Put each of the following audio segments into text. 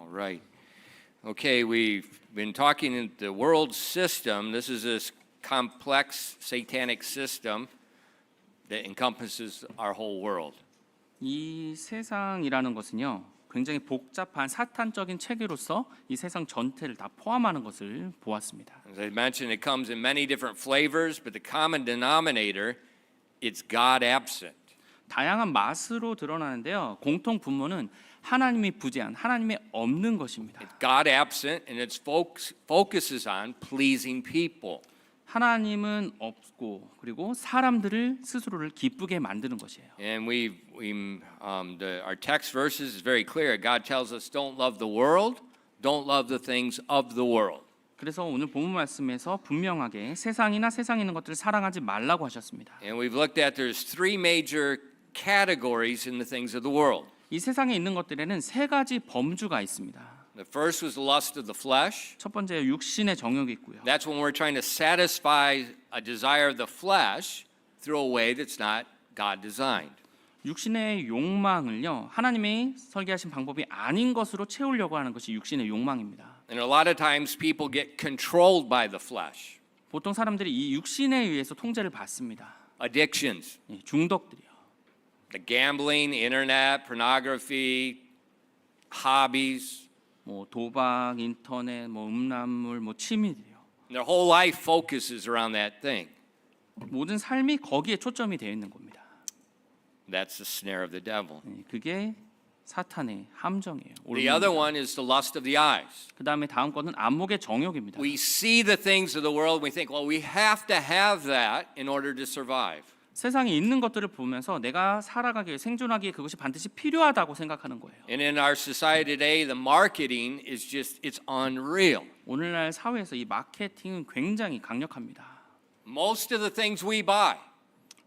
All right. Okay, we've been talking in the world system. This is this complex satanic system that encompasses our whole world. 이 세상이라는 것은요, 굉장히 복잡한 사탄적인 체계로서 이 세상 전체를 다 포함하는 것을 보았습니다. As I mentioned, it comes in many different flavors, but the common denominator, it's God absent. 다양한 맛으로 드러나는데요, 공통 분모는 하나님이 부재한, 하나님이 없는 것입니다. It's God absent, and it focuses on pleasing people. 하나님은 없고 그리고 사람들을 스스로를 기쁘게 만드는 것이에요. And our text verses is very clear. God tells us, "Don't love the world, don't love the things of the world." 그래서 오늘 본문 말씀에서 분명하게 세상이나 세상에 있는 것들을 사랑하지 말라고 하셨습니다. And we've looked at there's three major categories in the things of the world. 이 세상에 있는 것들에는 세 가지 범주가 있습니다. The first was the lust of the flesh. 첫 번째 육신의 정욕이 있고요. That's when we're trying to satisfy a desire of the flesh through a way that's not God designed. 육신의 욕망을요, 하나님이 설계하신 방법이 아닌 것으로 채우려고 하는 것이 육신의 욕망입니다. And a lot of times people get controlled by the flesh. 보통 사람들이 이 육신에 의해서 통제를 받습니다. Addictions, 중독들이요. the gambling, internet, pornography, hobbies. 뭐 도박, 인터넷, 뭐 음란물, 뭐 취미들이요. Their whole life focuses around that thing. 모든 삶이 거기에 초점이 되어 있는 겁니다. That's the snare of the devil. 그게 사탄의 함정이에요. The other one is the lust of the eyes. 그다음에 다음 거는 안목의 정욕입니다. We see the things of the world and we think, well, we have to have that in order to survive. 세상에 있는 것들을 보면서 내가 살아가기 위해 생존하기 위해 그것이 반드시 필요하다고 생각하는 거예요. And in our society today, the marketing is just, it's unreal. 오늘날 사회에서 이 마케팅은 굉장히 강력합니다. Most of the things we buy,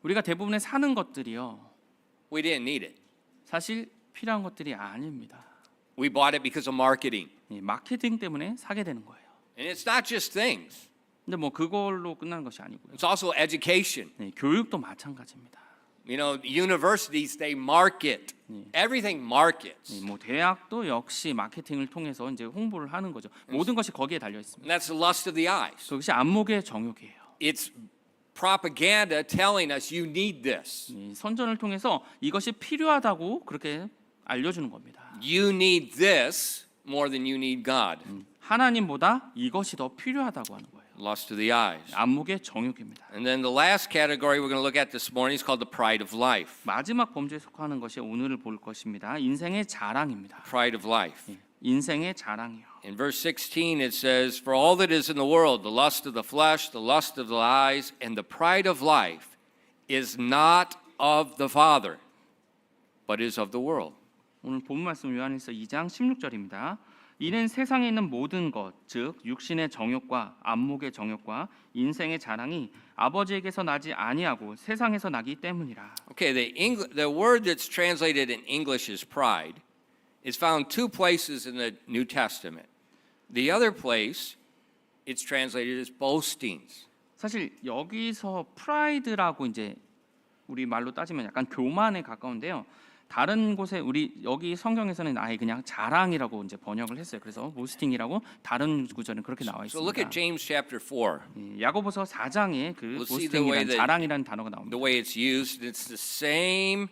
우리가 대부분의 사는 것들이요, we didn't need it. 사실 필요한 것들이 아닙니다. We bought it because of marketing. 마케팅 때문에 사게 되는 거예요. And it's not just things. 근데 뭐 그걸로 끝나는 것이 아니고요. It's also education. 교육도 마찬가지입니다. You know, universities, they market. Everything markets. 뭐 대학도 역시 마케팅을 통해서 이제 홍보를 하는 거죠. 모든 것이 거기에 달려 있습니다. And that's the lust of the eyes. 그것이 안목의 정욕이에요. It's propaganda telling us you need this. 선전을 통해서 이것이 필요하다고 그렇게 알려주는 겁니다. You need this more than you need God. 하나님보다 이것이 더 필요하다고 하는 거예요. Lust of the eyes. 안목의 정욕입니다. And then the last category we're going to look at this morning is called the pride of life. 마지막 범주에 속하는 것이 오늘 볼 것입니다. 인생의 자랑입니다. Pride of life. 인생의 자랑이요. In verse 16 it says, "For all that is in the world, the lust of the flesh, the lust of the eyes, and the pride of life is not of the Father, but is of the world." 오늘 본 말씀 요한일서 2장 16절입니다. 이는 세상에 있는 모든 것, 즉 육신의 정욕과 안목의 정욕과 인생의 자랑이 아버지에게서 나지 아니하고 세상에서 나기 때문이라. Okay, the word that's translated in English as pride is found two places in the New Testament. The other place it's translated as boastings. 사실 여기서 프라이드라고 이제 우리 말로 따지면 약간 교만에 가까운데요. 다른 곳에 우리 여기 성경에서는 아예 그냥 자랑이라고 이제 번역을 했어요. 그래서 보스팅이라고 다른 구절은 그렇게 나와 So look 있습니다. at James chapter 4. 야고보서 4장에 그 We'll see the way 보스팅이란 that- 자랑이라는 단어가 나옵니다. The way it's used, it's in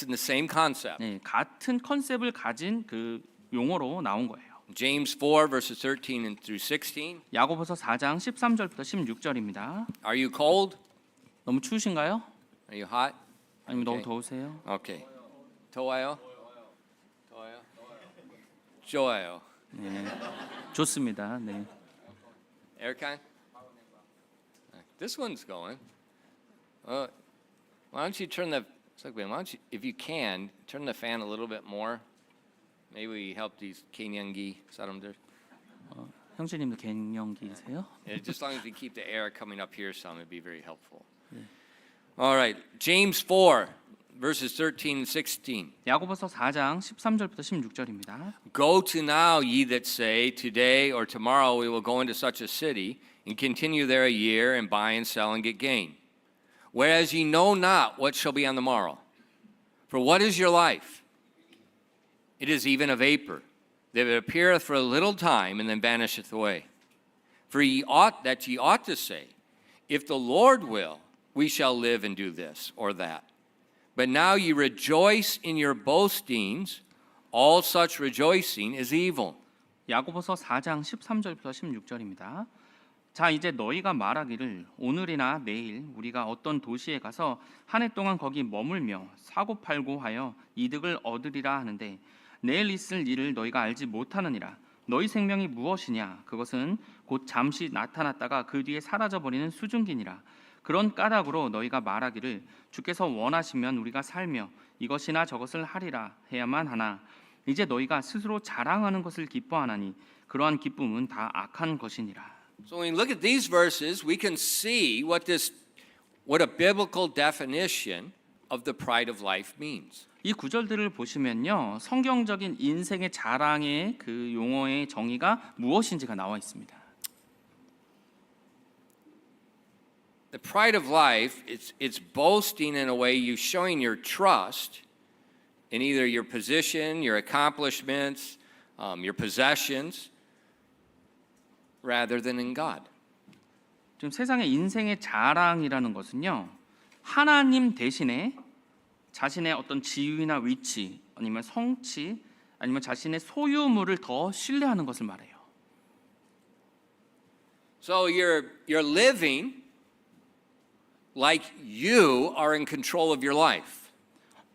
the same concept. 같은 컨셉을 가진 그 용어로 나온 거예요. James 4 verses 13 and through 16. 야고보서 4장 13절부터 16절입니다. Are you cold? 너무 추우신가요? Are you hot? 아니면 너무 Okay. 더우세요? Okay. 더워요? 좋아요. 네, 좋습니다. 네. Aircon? This one's going. Why don't you turn the, why don't you, if you can, turn the fan a little bit more? Maybe we help these 갱년기 사람들. 형제님도 갱년기세요? Just as long as we keep the air coming up here some, it'd be very helpful. All right, James 4, verses 13 and 16. 야고보서 4장 13절부터 16절입니다. Go to now, ye that say, today or tomorrow we will go into such a city, and continue there a year, and buy and sell and get gain. Whereas ye know not what shall be on the morrow. For what is your life? It is even a vapor, that it appeareth for a little time and then vanisheth away. For ye ought to say, if the Lord will, we shall live and do this or that. But now ye rejoice in your boastings. All such rejoicing is evil. 야고보서 4장 13절부터 16절입니다. 자, 이제 너희가 말하기를 오늘이나 내일 우리가 어떤 도시에 가서 한 해 동안 거기 머물며 사고 팔고 하여 이득을 얻으리라 하는데 내일 있을 일을 너희가 알지 못하느니라. 너희 생명이 무엇이냐? 그것은 곧 잠시 나타났다가 그 뒤에 사라져버리는 수증기니라. 그런 까닭으로 너희가 말하기를 주께서 원하시면 우리가 살며 이것이나 저것을 하리라 해야만 하나 이제 너희가 스스로 자랑하는 것을 기뻐하나니 그러한 기쁨은 다 악한 것이니라. So when we look at these verses, we can see what a biblical definition of the pride of life means. 이 구절들을 보시면요, 성경적인 인생의 자랑의 그 용어의 정의가 무엇인지가 나와 있습니다. The pride of life, it's boasting in a way, you showing your trust in either your position, your accomplishments, your possessions, rather than in God. 지금 세상의 인생의 자랑이라는 것은요, 하나님 대신에 자신의 어떤 지위나 위치, 아니면 성취, 아니면 자신의 소유물을 더 신뢰하는 것을 말해요. So you're living like you are in control of your life.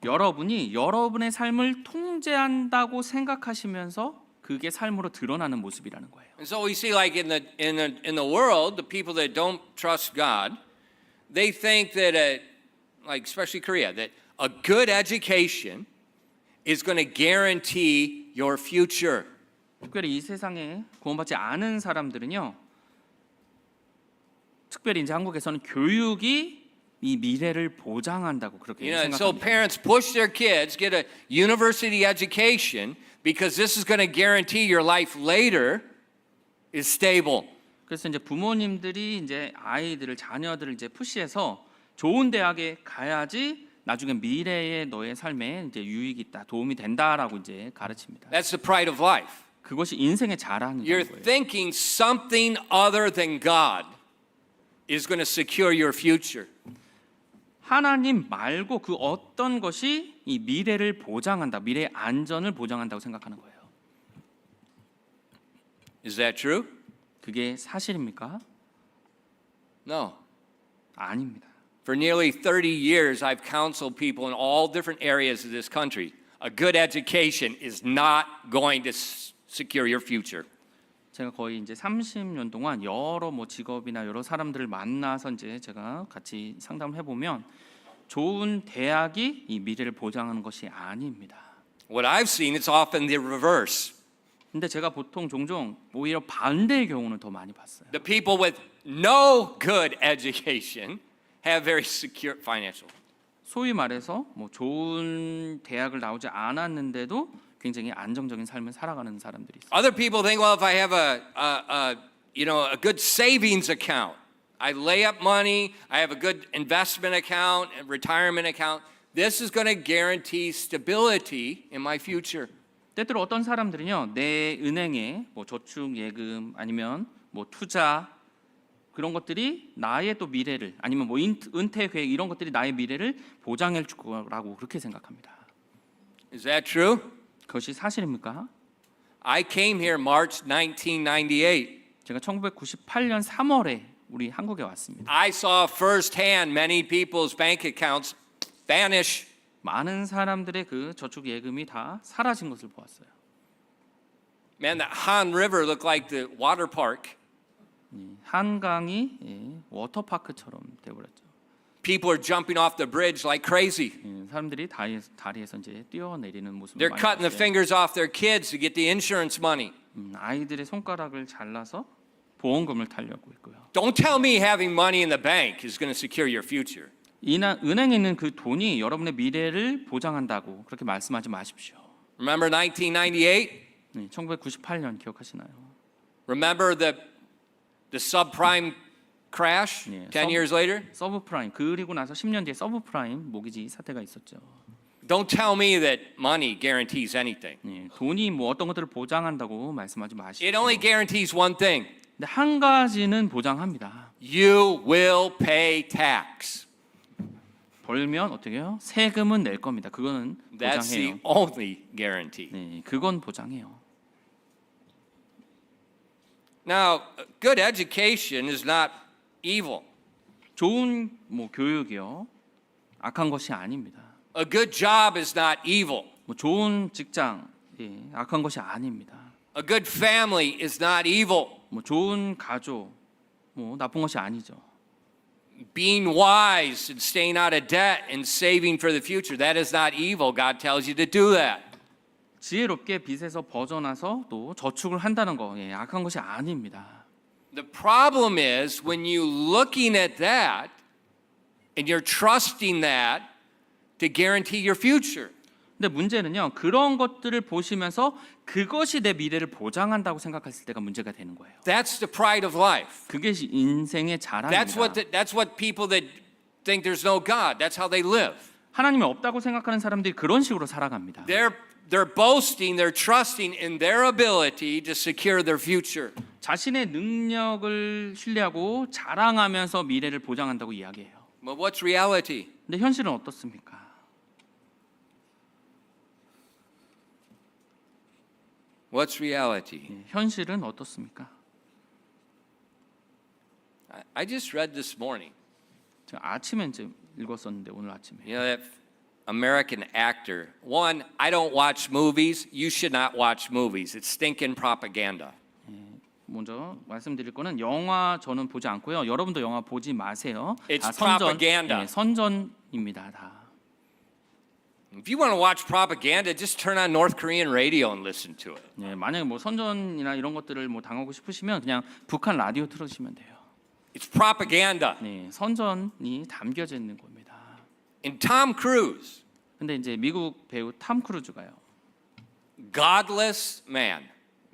여러분이 여러분의 삶을 통제한다고 생각하시면서 그게 삶으로 드러나는 모습이라는 거예요. And so we see, like in the world, the people that don't trust God, they think that, like especially Korea, that a good education is going to guarantee your future. 특별히 이 세상에 구원받지 않은 사람들은요, 특별히 이제 한국에서는 교육이 이 미래를 보장한다고 그렇게 You know, and so 생각합니다. parents push their kids get a university education because this is going to guarantee your life later is stable. 그래서 이제 부모님들이 이제 아이들을 자녀들을 이제 푸시해서 좋은 대학에 가야지 나중에 미래에 너의 삶에 이제 유익이 있다, 도움이 된다라고 이제 가르칩니다. That's the pride of life. 그것이 인생의 자랑인 You're 거예요. thinking something other than God is going to secure your future. 하나님 말고 그 어떤 것이 이 미래를 보장한다, 미래의 안전을 보장한다고 생각하는 거예요. Is that true? 그게 사실입니까? No. 아닙니다. For nearly 30 years, I've counseled people in all different areas of this country. A good education is not going to secure your future. 제가 거의 이제 30년 동안 여러 뭐 직업이나 여러 사람들을 만나서 이제 제가 같이 상담을 해보면 좋은 대학이 이 미래를 보장하는 것이 아닙니다. What I've seen, it's often the reverse. 근데 제가 보통 종종 오히려 반대의 경우는 더 많이 봤어요. The people with no good education have very secure financial. 소위 말해서 뭐 좋은 대학을 나오지 않았는데도 굉장히 안정적인 삶을 살아가는 사람들이 있어요. Other people think, well, if I have a good savings account, I lay up money, I have a good investment account, a retirement account, this is going to guarantee stability in my future. 때때로 어떤 사람들은요, 내 은행에 뭐 저축 예금 아니면 뭐 투자 그런 것들이 나의 또 미래를 아니면 뭐 은퇴 계획 이런 것들이 나의 미래를 보장해 줄 거라고 그렇게 생각합니다. Is that true? 그것이 사실입니까? I came here March 1998. 제가 1998년 3월에 우리 한국에 왔습니다. I saw firsthand many people's bank accounts vanish. 많은 사람들의 그 저축 예금이 다 사라진 것을 보았어요. Man, the Han River looked like the water park. 한강이 워터파크처럼 되어버렸죠. People are jumping off the bridge like crazy. 사람들이 다리에서 이제 뛰어내리는 모습을 They're 많이 cutting the 봤어요. fingers off their kids to get the insurance money. 아이들의 손가락을 잘라서 보험금을 타려고 있고요. Don't tell me having money in the bank is going to secure your future. 은행에 있는 그 돈이 여러분의 미래를 보장한다고 그렇게 말씀하지 마십시오. Remember 1998? 1998년 기억하시나요? Remember the subprime crash Yeah, 10 years later? 서브프라임 그리고 나서 10년 뒤에 서브프라임 모기지 사태가 있었죠. Don't tell me that money guarantees anything. 예, 돈이 뭐 어떤 것들을 보장한다고 말씀하지 마시고. It only guarantees one thing. 근데 한 가지는 보장합니다. You will pay tax. 벌면 어떻게 해요? 세금은 낼 겁니다. 그거는 That's the 보장해요. only guarantee. 네, 그건 보장해요. Now, good education is not evil. 좋은 뭐 교육이요, 악한 것이 아닙니다. A good job is not evil. 뭐 좋은 직장, 예, 악한 것이 아닙니다. A good family is not evil. 뭐 좋은 가족, 뭐 나쁜 것이 아니죠. Being wise and staying out of debt and saving for the future, that is not evil. God tells you to do that. 지혜롭게 빚에서 벗어나서 또 저축을 한다는 거, 예, 악한 것이 아닙니다. The problem is when you looking at that and you're trusting that to guarantee your future. 근데 문제는요, 그런 것들을 보시면서 그것이 내 미래를 보장한다고 생각했을 때가 문제가 되는 거예요. That's the pride of life. 그게 인생의 자랑입니다. That's what people that think there's no God, that's how they live. 하나님이 없다고 생각하는 사람들이 그런 식으로 살아갑니다. They're boasting, they're trusting in their ability to secure their future. 자신의 능력을 신뢰하고 자랑하면서 미래를 보장한다고 이야기해요. But what's reality? 근데 현실은 어떻습니까? What's reality? 예, 현실은 어떻습니까? I just read this morning. 제가 아침에 이제 읽었었는데 오늘 아침에. You know that American actor. One, I don't watch movies. You should not watch movies. It's stinking propaganda. 먼저 말씀드릴 거는 영화 저는 보지 않고요. 여러분도 영화 보지 마세요. It's 다 선전, propaganda. 예, 선전입니다. 다. If you want to watch propaganda, just turn on North Korean radio and listen to it. 예, 만약에 뭐 선전이나 이런 것들을 뭐 당하고 싶으시면 그냥 북한 라디오 틀어주시면 돼요. It's propaganda. 네, 선전이 담겨져 있는 겁니다. And Tom Cruise, 근데 이제 미국 배우 탐 크루즈가요. godless man,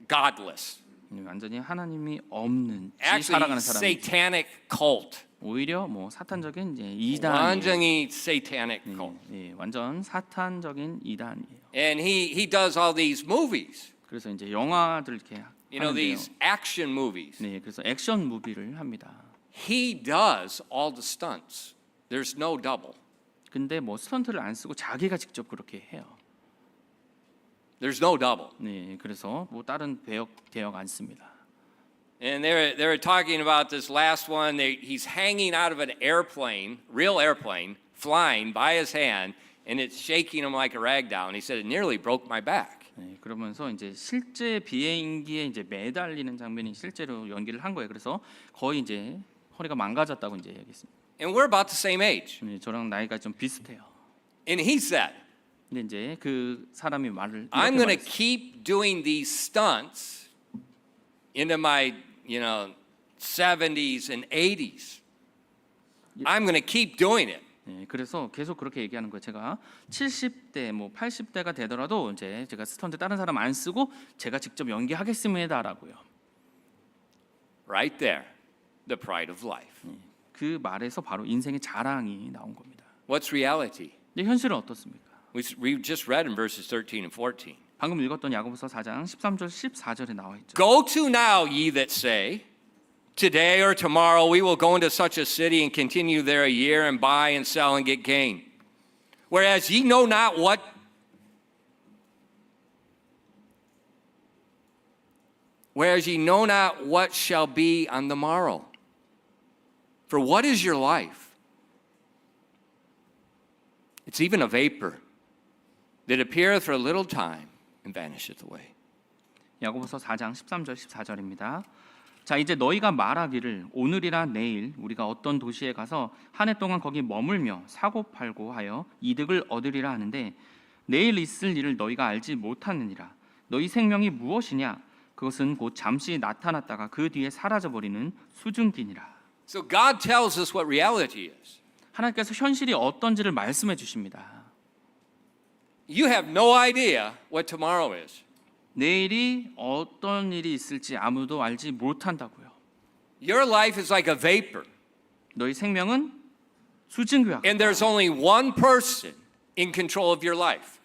godless. 완전히 하나님이 없는 지 Actually, 살아가는 사람이 satanic cult. 오히려 뭐 사탄적인 이제 이단이에요. 완전히 satanic cult. 예, 완전 사탄적인 이단이에요. And he does all these movies. 그래서 이제 영화들 이렇게 You know, 하는데요. these action movies. 네, 그래서 액션 무비를 합니다. He does all the stunts. There's no double. 근데 뭐 스턴트를 안 쓰고 자기가 직접 그렇게 해요. There's no double. 네, 그래서 뭐 다른 대역 안 씁니다. And they were talking about this last one. He's hanging out of an airplane, real airplane, flying by his hand, and it's shaking him like a rag doll. And he said, it nearly broke my back. 네, 그러면서 이제 실제 비행기에 이제 매달리는 장면이 실제로 연기를 한 거예요. 그래서 거의 이제 허리가 망가졌다고 이제 얘기했습니다. And we're about the same age. 네, 저랑 나이가 좀 비슷해요. And he said, 근데 이제 그 사람이 말을 I'm 이렇게 going to 말했어요. keep doing these stunts into my, 70s and 80s. I'm going to keep doing it. 네, 그래서 계속 그렇게 얘기하는 거예요. 제가 70대, 뭐 80대가 되더라도 이제 제가 스턴트 다른 사람 안 쓰고 제가 직접 연기하겠습니다라고요. Right there, the pride of life. 그 말에서 바로 인생의 자랑이 나온 겁니다. What's reality? 근데 현실은 어떻습니까? We just read in verses 13 and 14. 방금 읽었던 야고보서 4장 13절 14절에 나와 있죠. Go to now, ye that say, today or tomorrow we will go into such a city and continue there a year and buy and sell and get gain. Whereas ye know not what shall be on the morrow. For what is your life? It's even a vapor that appeareth for a little time and vanisheth away. 야고보서 4장 13절 14절입니다. 자, 이제 너희가 말하기를 오늘이나 내일 우리가 어떤 도시에 가서 한 해 동안 거기 머물며 사고 팔고 하여 이득을 얻으리라 하는데 내일 있을 일을 너희가 알지 못하느니라. 너희 생명이 무엇이냐? 그것은 곧 잠시 나타났다가 그 뒤에 사라져 버리는 수증기니라. So God tells us what reality is. 하나님께서 현실이 어떤지를 말씀해 주십니다. You have no idea what tomorrow is. 내일이 어떤 일이 있을지 아무도 알지 못한다고요. Your life is like a vapor. 너희 생명은 수증기와 And there's only one person in control of your life.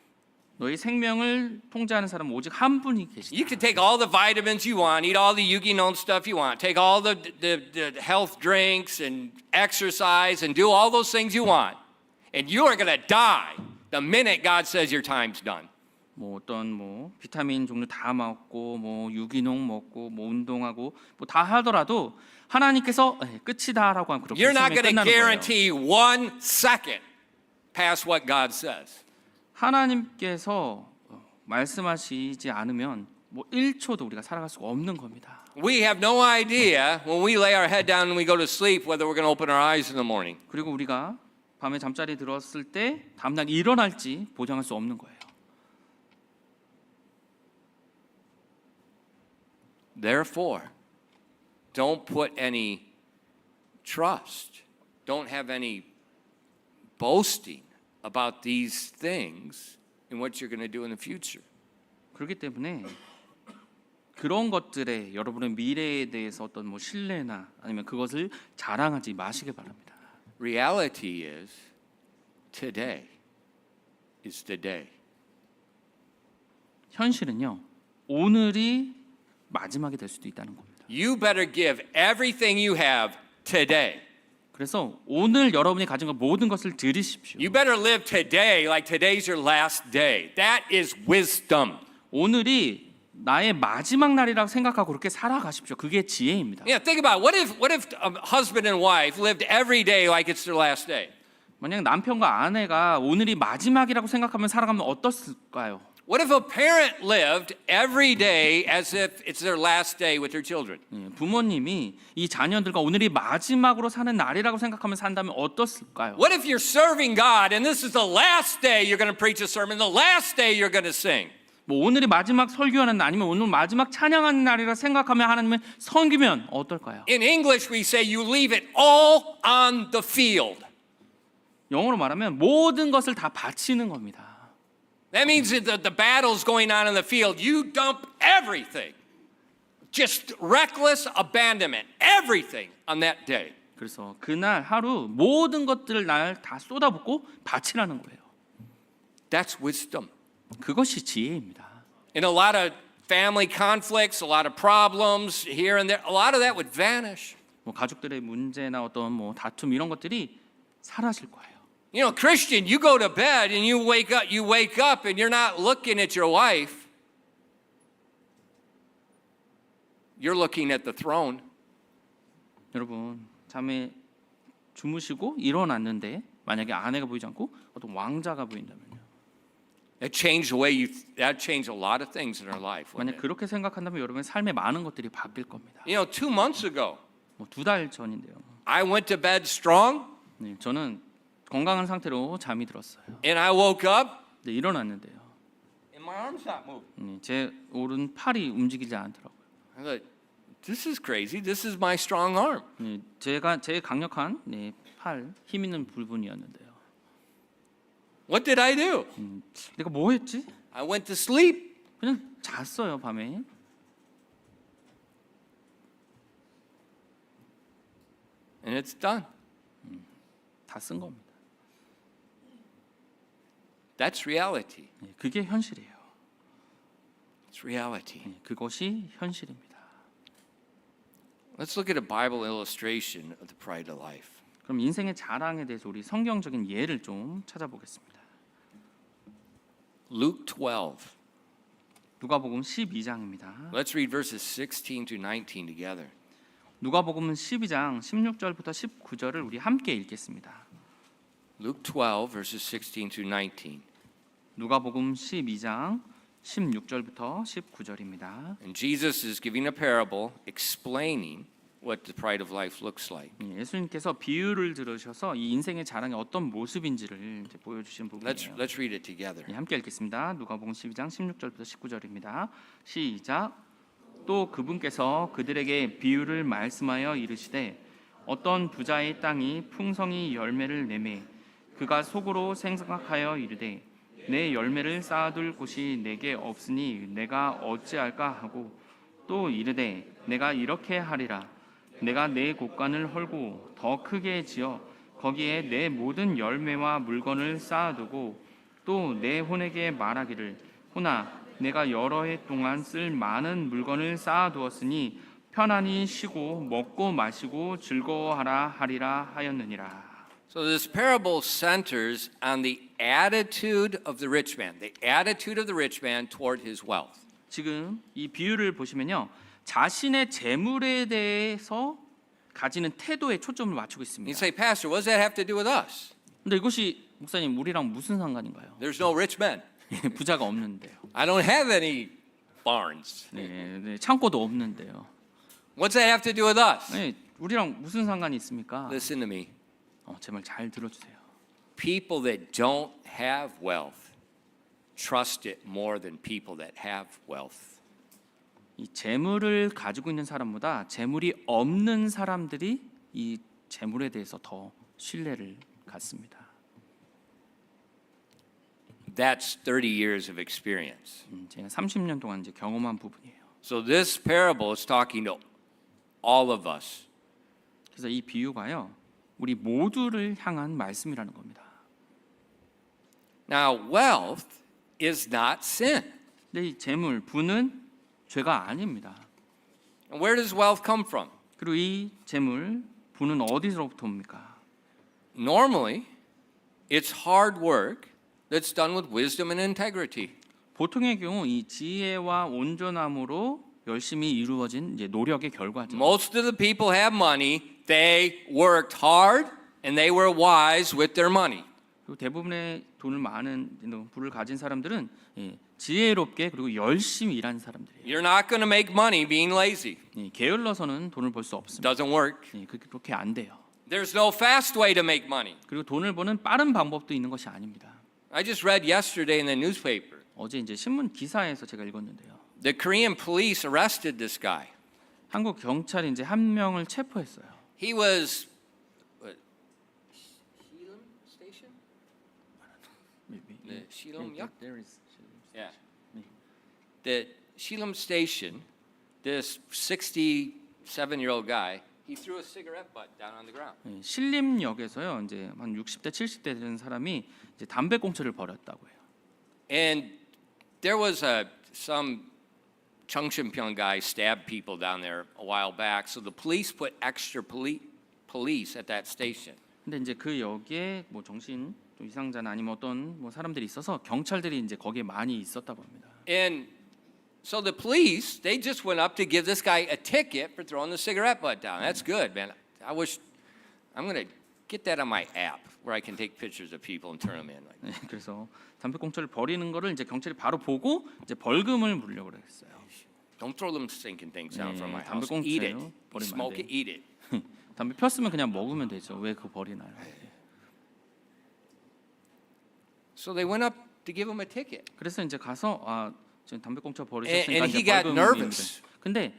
너희 생명을 통제하는 사람은 오직 한 분이 계시다. You can take all the vitamins you want, eat all the 유기농 stuff you want, take all the health drinks and exercise and do all those things you want. And you are going to die the minute God says your time's done. 뭐 어떤 뭐 비타민 종류 다 먹고 뭐 유기농 먹고 뭐 운동하고 뭐 다 하더라도 하나님께서 끝이다라고 하면 그렇게 You're not 생명이 going to 끝나는 거예요. guarantee 1 second past what God says. 하나님께서 말씀하시지 않으면 뭐 1초도 우리가 살아갈 수가 없는 겁니다. We have no idea when we lay our head down and we go to sleep whether we're going to open our eyes in the morning. 그리고 우리가 밤에 잠자리에 들었을 때 다음날 일어날지 보장할 수 없는 거예요. Therefore, don't put any trust, don't have any boasting about these things and what you're going to do in the future. 그렇기 때문에 그런 것들에 여러분의 미래에 대해서 어떤 뭐 신뢰나 아니면 그것을 자랑하지 마시길 바랍니다. Reality is today is the day. 현실은요, 오늘이 마지막이 될 수도 있다는 겁니다. You better give everything you have today. 그래서 오늘 여러분이 가진 것 모든 것을 드리십시오. You better live today like today's your last day. That is wisdom. 오늘이 나의 마지막 날이라고 생각하고 그렇게 살아가십시오. 그게 지혜입니다. Yeah, think about it. What if a husband and wife lived every day like it's their last day? 만약 남편과 아내가 오늘이 마지막이라고 생각하면 살아가면 어떻을까요? What if a parent lived every day as if it's their last day with their children? 부모님이 이 자녀들과 오늘이 마지막으로 사는 날이라고 생각하면 산다면 어떻을까요? What if you're serving God and this is the last day you're going to preach a sermon, the last day you're going to sing? 뭐 오늘이 마지막 설교하는 날 아니면 오늘 마지막 찬양하는 날이라 생각하면 하나님을 섬기면 어떨까요? In English we say you leave it all on the field. 영어로 말하면 모든 것을 다 바치는 겁니다. That means that the battle's going on in the field. You dump everything. Just reckless abandonment. Everything on that day. 그래서 그날 하루 모든 것들을 날 다 쏟아붓고 바치라는 거예요. That's wisdom. 그것이 지혜입니다. In a lot of family conflicts, a lot of problems here and there, a lot of that would vanish. 뭐 가족들의 문제나 어떤 뭐 다툼 이런 것들이 사라질 거예요. You know, Christian, you go to bed and you wake up and you're not looking at your wife. You're looking at the throne. 여러분, 잠에 주무시고 일어났는데 만약에 아내가 보이지 않고 어떤 왕자가 보인다면요. That changed a lot of things in our life. 만약 wouldn't it? 그렇게 생각한다면 여러분의 삶의 많은 것들이 바뀔 겁니다. You know, 2 months ago, 뭐 2달 전인데요. I went to bed strong 네, 저는 건강한 상태로 잠이 들었어요. and I woke up 네, 일어났는데요. and my arm's not moving. 제 오른 팔이 움직이지 않더라고요. I thought, this is crazy. This is my strong arm. 제 강력한 팔, 힘 있는 부분이었는데요. What did I do? 내가 뭐 했지? I went to sleep. 그냥 잤어요, 밤에. And it's done. 다 쓴 겁니다. That's reality. 그게 현실이에요. It's reality. 그것이 현실입니다. Let's look at a Bible illustration of the pride of life. 그럼 인생의 자랑에 대해서 우리 성경적인 예를 좀 찾아보겠습니다. Luke 12. 누가복음 12장입니다. Let's read verses 16 to 19 together. 누가복음 12장 16절부터 19절을 우리 함께 읽겠습니다. Luke 12 verses 16 to 19. 누가복음 12장 16절부터 19절입니다. And Jesus is giving a parable explaining what the pride of life looks like. 예수님께서 비유를 들으셔서 이 인생의 자랑이 어떤 모습인지를 이제 보여주신 부분이에요. Let's read it together. 함께 읽겠습니다. 누가복음 12장 16절부터 19절입니다. 시작. 또 그분께서 그들에게 비유를 말씀하여 이르시되 어떤 부자의 땅이 풍성히 열매를 내매 그가 속으로 생각하여 이르되 내 열매를 쌓아둘 곳이 내게 없으니 내가 어찌할까 하고 또 이르되 내가 이렇게 하리라 내가 내 곳간을 헐고 더 크게 지어 거기에 내 모든 열매와 물건을 쌓아두고 또 내 혼에게 말하기를 혼아 내가 여러 해 동안 쓸 많은 물건을 쌓아두었으니 편안히 쉬고 먹고 마시고 즐거워하라 하리라 하였느니라. So this parable centers on the attitude of the rich man, the attitude of the rich man toward his wealth. 지금 이 비유를 보시면요, 자신의 재물에 대해서 가지는 태도에 초점을 맞추고 You 있습니다. say, Pastor, what does that have to do with us? 근데 이것이 목사님 우리랑 무슨 상관인가요? There's no rich men. 부자가 없는데요. I don't have any barns. 네, 창고도 없는데요. What's that have to do with us? 네, 우리랑 무슨 상관이 있습니까? Listen to me. 제 말 잘 들어주세요. People that don't have wealth trust it more than people that have wealth. 이 재물을 가지고 있는 사람보다 재물이 없는 사람들이 이 재물에 대해서 더 신뢰를 갖습니다. That's 30 years of experience. 제가 30년 동안 이제 경험한 부분이에요. So this parable is talking to all of us. 그래서 이 비유가요, 우리 모두를 향한 말씀이라는 겁니다. Now, wealth is not sin. 근데 이 재물, 부는 죄가 아닙니다. And where does wealth come from? 그리고 이 재물, 부는 어디서부터 옵니까? Normally, it's hard work that's done with wisdom and integrity. 보통의 경우 이 지혜와 온전함으로 열심히 이루어진 이제 노력의 결과죠. Most of the people have money, they worked hard and they were wise with their money. 그리고 대부분의 돈을 부를 가진 사람들은 지혜롭게 그리고 열심히 일하는 사람들이에요. You're not going to make money being lazy. 게을러서는 돈을 벌 수 없습니다. Doesn't work. 그렇게 안 돼요. There's no fast way to make money. 그리고 돈을 버는 빠른 방법도 있는 것이 아닙니다. I just read yesterday in the newspaper. 어제 이제 신문 기사에서 제가 읽었는데요. The Korean police arrested this guy. 한국 경찰이 이제 한 명을 체포했어요. He was what? Shillong Station? The Shillong-yak? Yeah. The Shillong Station, this 67-year-old guy, he threw a cigarette butt down on the ground. 신림역에서요, 이제 한 60대 70대 되는 사람이 이제 담배꽁초를 버렸다고 해요. And there was some Chungcheonpyeong guy stabbed people down there a while back, so the police put extra police at that station. 근데 이제 그 역에 뭐 정신 좀 이상자나 아니면 어떤 뭐 사람들이 있어서 경찰들이 이제 거기에 많이 있었다고 합니다. And so the police, they just went up to give this guy a ticket for throwing the cigarette butt down. That's good, man. I wish I'm going to get that on my app where I can take pictures of people and turn them in. 네, 그래서 담배꽁초를 버리는 거를 이제 경찰이 바로 보고 이제 벌금을 물려고 그랬어요. Don't throw them stinking things down from my 담배 house. Eat it. 꽁초예요. You 버리면 안 smoke it, 돼요. eat it. 담배 폈으면 그냥 먹으면 되죠. 왜 그거 버리나요? So they went up to give him a ticket. 그래서 이제 가서 지금 담배꽁초 And 버리셨으니까 he 이제 got 벌금을 nervous. 물립니다. 근데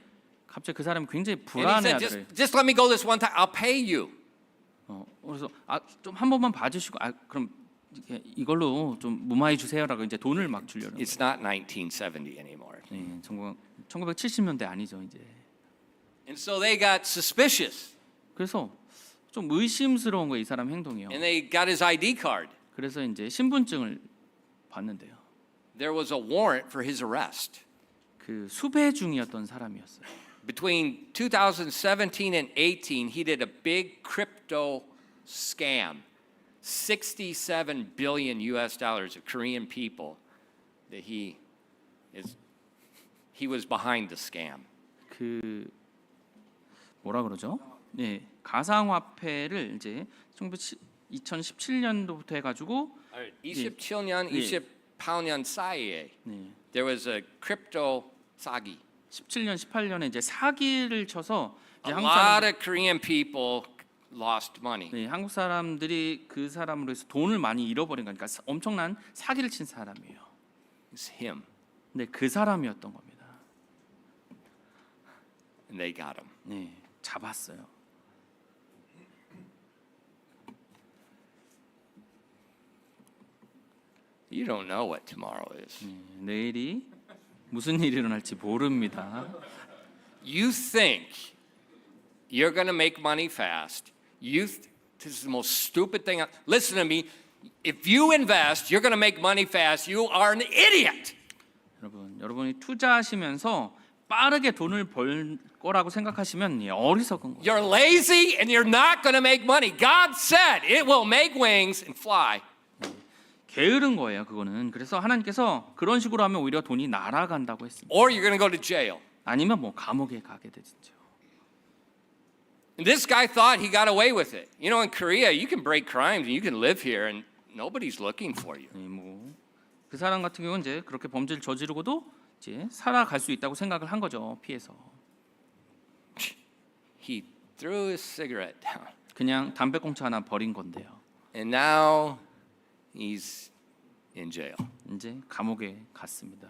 갑자기 그 사람이 굉장히 And he said, 불안해하더래요. just let me go this one time. I'll pay you. 그래서 좀 한 번만 봐주시고 그럼 이걸로 좀 무마해 주세요라고 이제 돈을 막 주려는 거예요. It's not 1970 anymore. 1970년대 아니죠 이제. And so they got suspicious. 그래서 좀 의심스러운 거예요 이 사람 행동이요. And they got his ID card. 그래서 이제 신분증을 봤는데요. There was a warrant for his arrest. 그 수배 중이었던 사람이었어요. Between 2017 and 18, he did a big crypto scam. 67 billion US dollars of Korean people that he was behind the scam. 그 뭐라 그러죠? 네, 가상화폐를 이제 2017년도부터 해가지고 27년, 예. 28년 사이에 네, there was a crypto 사기. 17년, 18년에 이제 사기를 쳐서 이제 A 한국 lot 사람, of Korean people lost money. 네, 한국 사람들이 그 사람으로 해서 돈을 많이 잃어버린 거니까 엄청난 사기를 친 사람이에요. It's him, 근데 그 사람이었던 겁니다. and they got him. 네, 잡았어요. You don't know what tomorrow is. 내일이 무슨 일이 일어날지 모릅니다. You think you're going to make money fast. This is the most stupid thing. Listen to me. If you invest, you're going to make money fast. You are an idiot. 여러분이 투자하시면서 빠르게 돈을 벌 거라고 생각하시면 어리석은 거예요. You're lazy and you're not going to make money. God said it will make wings and fly. 게으른 거예요, 그거는. 그래서 하나님께서 그런 식으로 하면 오히려 돈이 날아간다고 했습니다. Or you're going to go to jail. 아니면 뭐 감옥에 가게 되죠. And this guy thought he got away with it. You know, in Korea, you can break crimes and you can live here and nobody's looking for you. 그 사람 같은 경우는 이제 그렇게 범죄를 저지르고도 이제 살아갈 수 있다고 생각을 한 거죠, 피해서. He threw his cigarette down. 그냥 담배꽁초 하나 버린 건데요. And now he's in jail. 이제 감옥에 갔습니다.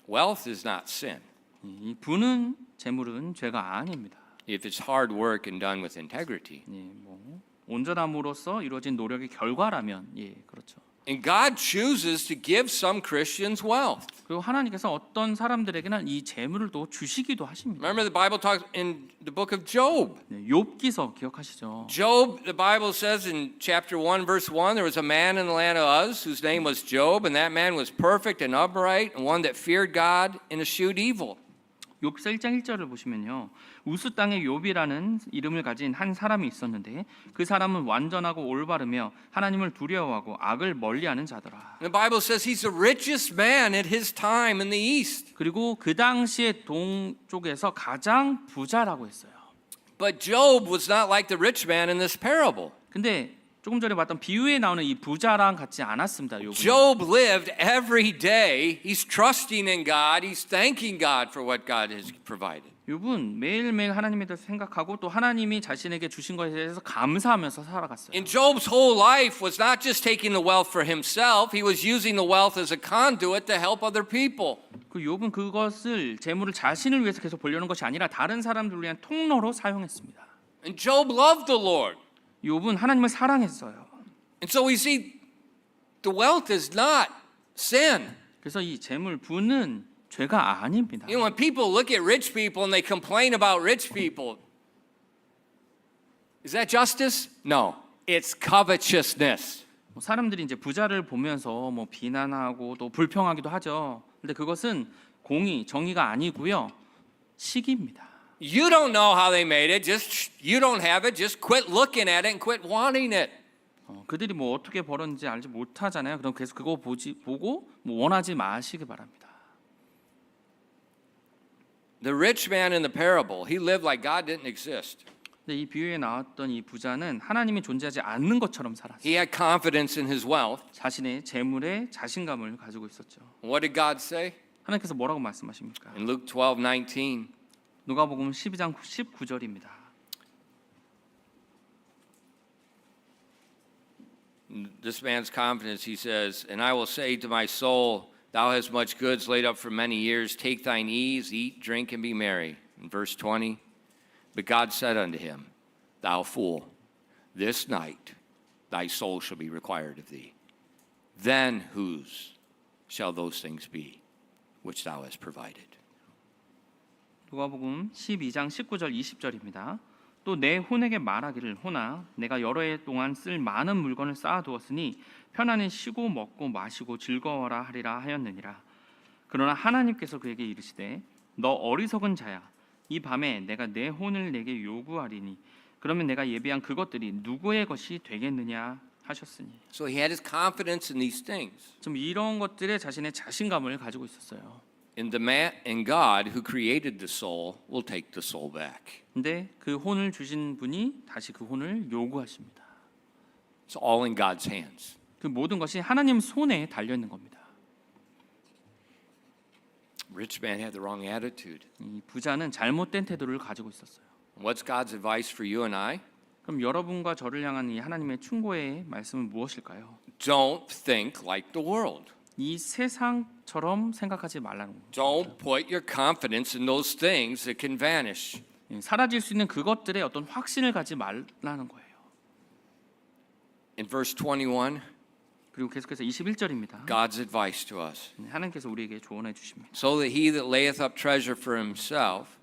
Wealth is not sin 이 부는 재물은 죄가 아닙니다. if it's hard work and done with integrity. 뭐 온전함으로써 이루어진 노력의 결과라면 그렇죠. And God chooses to give some Christians wealth. 그리고 하나님께서 어떤 사람들에게는 이 재물을 또 주시기도 하십니다. Remember the Bible talks in the book of Job. 욥기서 기억하시죠? Job, the Bible says in chapter 1 verse 1, there was a man in the land of Uz whose name was Job, and that man was perfect and upright and one that feared God and eschewed evil. 욥기서 1장 1절을 보시면요. 우스 땅에 욥이라는 이름을 가진 한 사람이 있었는데 그 사람은 완전하고 올바르며 하나님을 두려워하고 악을 멀리하는 자더라. And the Bible says he's the richest man at his time in the east. 그리고 그 당시에 동쪽에서 가장 부자라고 했어요. But Job was not like the rich man in this parable. 근데 조금 전에 봤던 비유에 나오는 이 부자랑 같지 않았습니다. 욥은. Job lived every day. He's trusting in God. He's thanking God for what God has provided. 욥은 매일매일 하나님에 대해서 생각하고 또 하나님이 자신에게 주신 것에 대해서 감사하면서 살아갔어요. And Job's whole life was not just taking the wealth for himself. He was using the wealth as a conduit to help other people. 그 욥은 그것을 재물을 자신을 위해서 계속 벌려는 것이 아니라 다른 사람들을 위한 통로로 사용했습니다. And Job loved the Lord. 욥은 하나님을 사랑했어요. And so we see the wealth is not sin. 그래서 이 재물 부는 죄가 아닙니다. You know, when people look at rich people and they complain about rich people, is that justice? No, it's covetousness. 사람들이 이제 부자를 보면서 뭐 비난하고 또 불평하기도 하죠. 근데 그것은 공의, 정의가 아니고요. 시기입니다. You don't know how they made it. Just you don't have it. Just quit looking at it and quit wanting it. 그들이 뭐 어떻게 벌었는지 알지 못하잖아요. 그럼 계속 그거 보고 뭐 원하지 마시기 바랍니다. The rich man in the parable, he lived like God didn't exist. 근데 이 비유에 나왔던 이 부자는 하나님이 존재하지 않는 것처럼 살았어요. He had confidence in his wealth. 자신의 재물에 자신감을 가지고 있었죠. What did God say? 하나님께서 뭐라고 말씀하십니까? In Luke 12:19, 누가복음 12장 19절입니다. this man's confidence, he says, and I will say to my soul, thou hast much goods laid up for many years. Take thine ease, eat, drink, and be merry. In verse 20, but God said unto him, thou fool, this night thy soul shall be required of thee. Then whose shall those things be which thou hast provided? 누가복음 12장 19절 20절입니다. 또 내 혼에게 말하기를 호나 내가 여러 해 동안 쓸 많은 물건을 쌓아두었으니 편안히 쉬고 먹고 마시고 즐거워라 하리라 하였느니라. 그러나 하나님께서 그에게 이르시되 너 어리석은 자야 이 밤에 내가 내 혼을 내게 요구하리니 그러면 내가 예비한 그것들이 누구의 것이 되겠느냐 하셨으니. So he had his confidence in these things. 좀 이런 것들에 자신의 자신감을 가지고 있었어요. And the man and God who created the soul will take the soul back. 근데 그 혼을 주신 분이 다시 그 혼을 요구하십니다. It's all in God's hands. 그 모든 것이 하나님 손에 달려 있는 겁니다. Rich man had the wrong attitude. 이 부자는 잘못된 태도를 가지고 있었어요. What's God's advice for you and I? 그럼 여러분과 저를 향한 이 하나님의 충고의 말씀은 무엇일까요? Don't think like the world. 이 세상처럼 생각하지 말라는 겁니다. Don't put your confidence in those things that can vanish. 사라질 수 있는 그것들에 어떤 확신을 가지 말라는 거예요. In verse 21, 그리고 계속해서 21절입니다. God's advice to us. 하나님께서 우리에게 조언해 주십니다. So that he that layeth up treasure for himself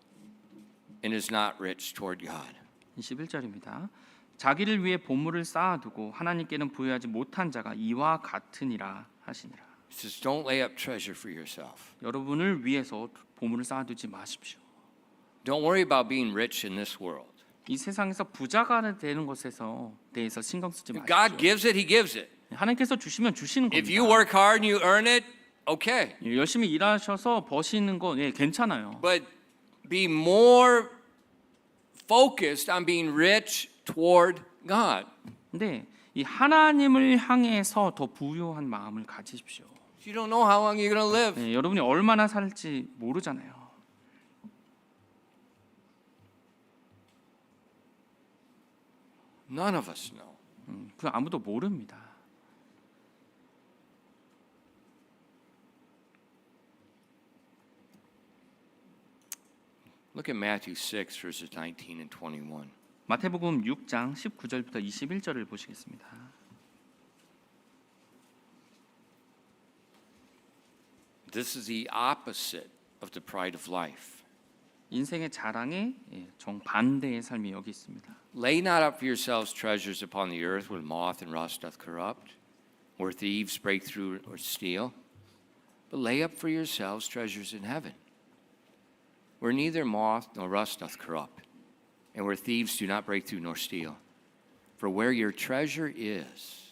and is not rich toward God. 21절입니다. 자기를 위해 보물을 쌓아두고 하나님께는 부여하지 못한 자가 이와 같으니라 하시니라. He says, don't lay up treasure for yourself. 여러분을 위해서 보물을 쌓아두지 마십시오. Don't worry about being rich in this world. 이 세상에서 부자가 되는 것에서 대해서 신경 쓰지 If 마십시오. God gives it, He gives it. 하나님께서 주시면 주시는 If you 겁니다. work hard and you earn it, okay. 열심히 일하셔서 버시는 거 괜찮아요. But be more focused on being rich toward God. 근데 이 하나님을 향해서 더 부유한 마음을 가지십시오. You don't know how long you're going to live. 여러분이 얼마나 살지 모르잖아요. None of us know. 그 아무도 모릅니다. Look at Matthew 6, verses 19 and 21. 마태복음 6장 19절부터 21절을 보시겠습니다. This is the opposite of the pride of life. 인생의 자랑의 정반대의 삶이 여기 있습니다. Lay not up for yourselves treasures upon the earth where moth and rust doth corrupt, where thieves break through or steal, but lay up for yourselves treasures in heaven, where neither moth nor rust doth corrupt, and where thieves do not break through nor steal. For where your treasure is,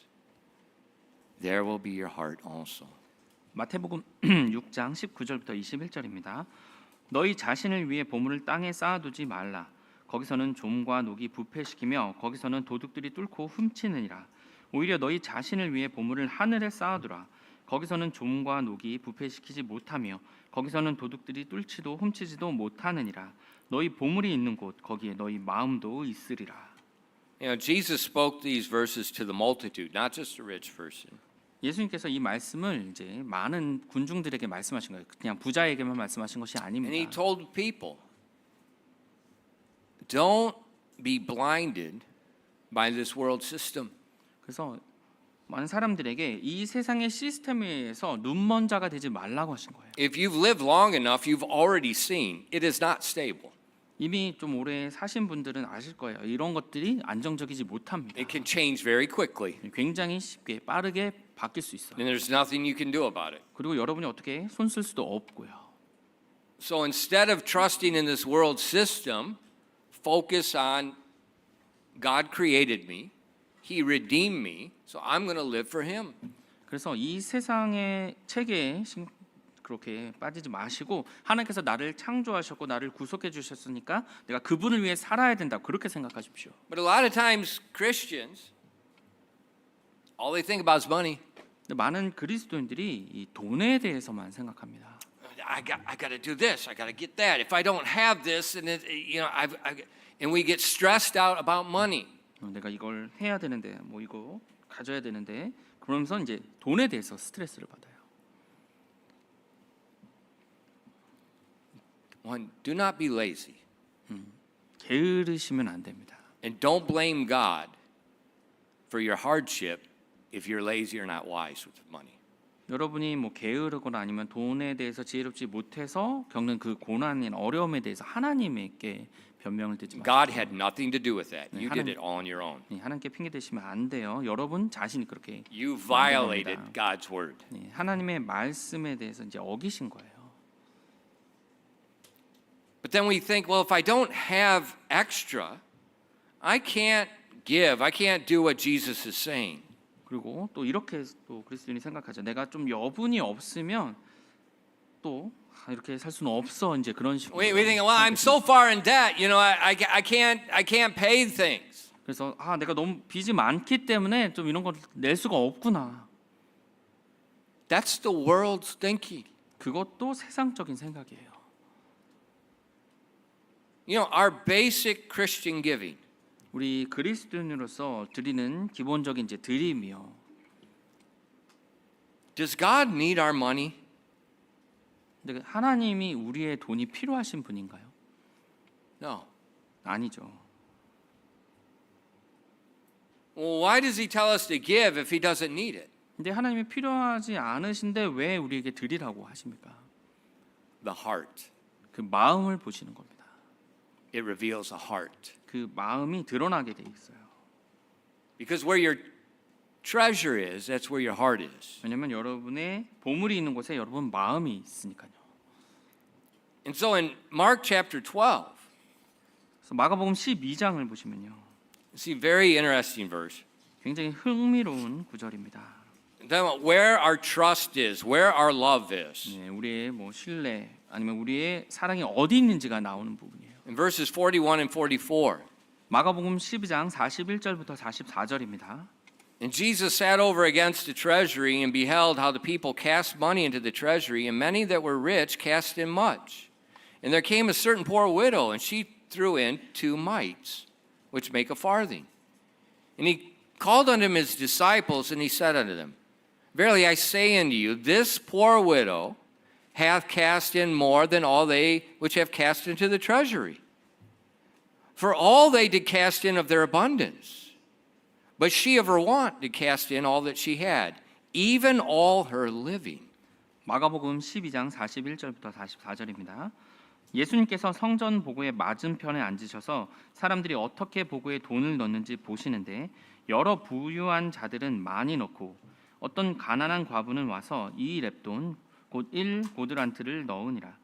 there will be your heart also. 마태복음 6장 19절부터 21절입니다. 너희 자신을 위해 보물을 땅에 쌓아두지 말라. 거기서는 좀과 녹이 부패시키며 거기서는 도둑들이 뚫고 훔치느니라. 오히려 너희 자신을 위해 보물을 하늘에 쌓아두라. 거기서는 좀과 녹이 부패시키지 못하며 거기서는 도둑들이 뚫지도 훔치지도 못하느니라. 너희 보물이 있는 곳 거기에 너희 마음도 있으리라. You know, Jesus spoke these verses to the multitude, not just a rich person. 예수님께서 이 말씀을 이제 많은 군중들에게 말씀하신 거예요. 그냥 부자에게만 말씀하신 것이 And he 아닙니다. told people, don't be blinded by this world system. 그래서 많은 사람들에게 이 세상의 시스템에 의해서 눈먼 자가 되지 말라고 하신 거예요. If you've lived long enough, you've already seen it is not stable. 이미 좀 오래 사신 분들은 아실 거예요. 이런 것들이 안정적이지 못합니다. It can change very quickly, 굉장히 쉽게 빠르게 바뀔 수 있어요. and there's nothing you can do about it. 그리고 여러분이 어떻게 손 쓸 수도 없고요. So instead of trusting in this world system, focus on God created me, He redeemed me, so I'm going to live for Him. 그래서 이 세상의 체계에 그렇게 빠지지 마시고 하나님께서 나를 창조하셨고 나를 구속해 주셨으니까 내가 그분을 위해 살아야 된다. 그렇게 생각하십시오. But a lot of times Christians, all they think about is money. 근데 많은 그리스도인들이 이 돈에 대해서만 생각합니다. I got to do this. I got to get that. If I don't have this, and and we get stressed out about money. 내가 이걸 해야 되는데 뭐 이거 가져야 되는데 그러면서 이제 돈에 대해서 스트레스를 받아요. One, do not be lazy, 게으르시면 안 됩니다. and don't blame God for your hardship if you're lazy or not wise with money. 여러분이 뭐 게으르거나 아니면 돈에 대해서 지혜롭지 못해서 겪는 그 고난이나 어려움에 대해서 하나님에게 변명을 대지 마십시오. God had nothing to do with that. You did it all on your own. 하나님께 핑계 대시면 안 돼요. 여러분 자신이 그렇게 You violated God's word. 하나님의 말씀에 대해서 이제 어기신 거예요. But then we think, well, if I don't have extra, I can't give. I can't do what Jesus is saying. 그리고 또 이렇게 또 그리스도인이 생각하죠. 내가 좀 여분이 없으면 또 이렇게 살 수는 없어. 이제 그런 식으로. We think, well, I'm so far in debt, you know, I can't pay things. 그래서 내가 너무 빚이 많기 때문에 좀 이런 걸 낼 수가 없구나. That's the world's thinking. 그것도 세상적인 생각이에요. You know, our basic Christian giving. 우리 그리스도인으로서 드리는 기본적인 이제 드림이요. Does God need our money? 근데 하나님이 우리의 돈이 필요하신 분인가요? No. 아니죠. Well, why does He tell us to give if He doesn't need it? 근데 하나님이 필요하지 않으신데 왜 우리에게 드리라고 하십니까? The heart. 그 마음을 보시는 겁니다. It reveals a heart. 그 마음이 드러나게 돼 있어요. Because where your treasure is, that's where your heart is. 왜냐면 여러분의 보물이 있는 곳에 여러분 마음이 있으니까요. And so in Mark chapter 12, 그래서 마가복음 12장을 보시면요. you see a very interesting verse. 굉장히 흥미로운 구절입니다. Talking about where our trust is, where our love is. 네, 우리의 뭐 신뢰 아니면 우리의 사랑이 어디 있는지가 나오는 부분이에요. In verses 41 and 44. 마가복음 12장 41절부터 44절입니다. And Jesus sat over against the treasury and beheld how the people cast money into the treasury, and many that were rich cast in much. And there came a certain poor widow, and she threw in 2 mites, which make a farthing. And he called unto him his disciples, and he said unto them, Verily I say unto you, this poor widow hath cast in more than all they which have cast into the treasury. For all they did cast in of their abundance. But she of her want did cast in all that she had, even all her living. 마가복음 12장 41절부터 44절입니다. 예수님께서 성전 보고의 맞은편에 앉으셔서 사람들이 어떻게 보고에 돈을 넣는지 보시는데 여러 부유한 자들은 많이 넣고 어떤 가난한 과부는 와서 2렙돈 곧 1고드란트를 넣으니라.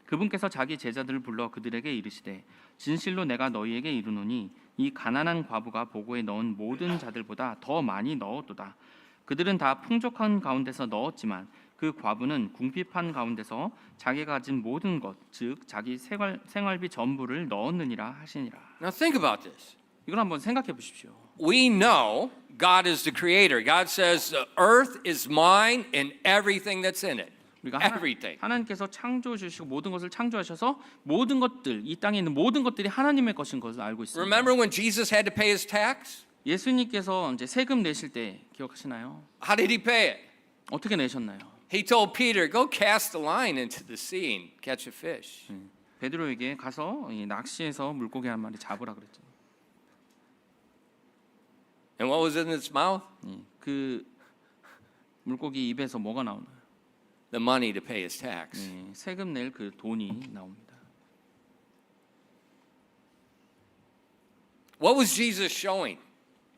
그분께서 자기 제자들을 불러 그들에게 이르시되 진실로 내가 너희에게 이르노니 이 가난한 과부가 보고에 넣은 모든 자들보다 더 많이 넣었도다. 그들은 다 풍족한 가운데서 넣었지만 그 과부는 궁핍한 가운데서 자기가 가진 모든 것, 즉 자기 생활비 전부를 넣었느니라 하시니라. Now think about this. 이걸 한번 생각해 보십시오. We know God is the creator. God says, the earth is mine and everything that's in it. 우리가 Everything. 하나님께서 창조해 주시고 모든 것을 창조하셔서 모든 것들, 이 땅에 있는 모든 것들이 하나님의 것인 것을 알고 있습니다. Remember when Jesus had to pay his tax? 예수님께서 이제 세금 내실 때 기억하시나요? How did he pay it? 어떻게 내셨나요? He told Peter, go cast a line into the sea and catch a fish. 베드로에게 가서 이 낚시해서 물고기 한 마리 잡으라 그랬죠. And what was in its mouth? 그 물고기 입에서 뭐가 나오나요? The money to pay his tax. 세금 낼 그 돈이 나옵니다. What was Jesus showing?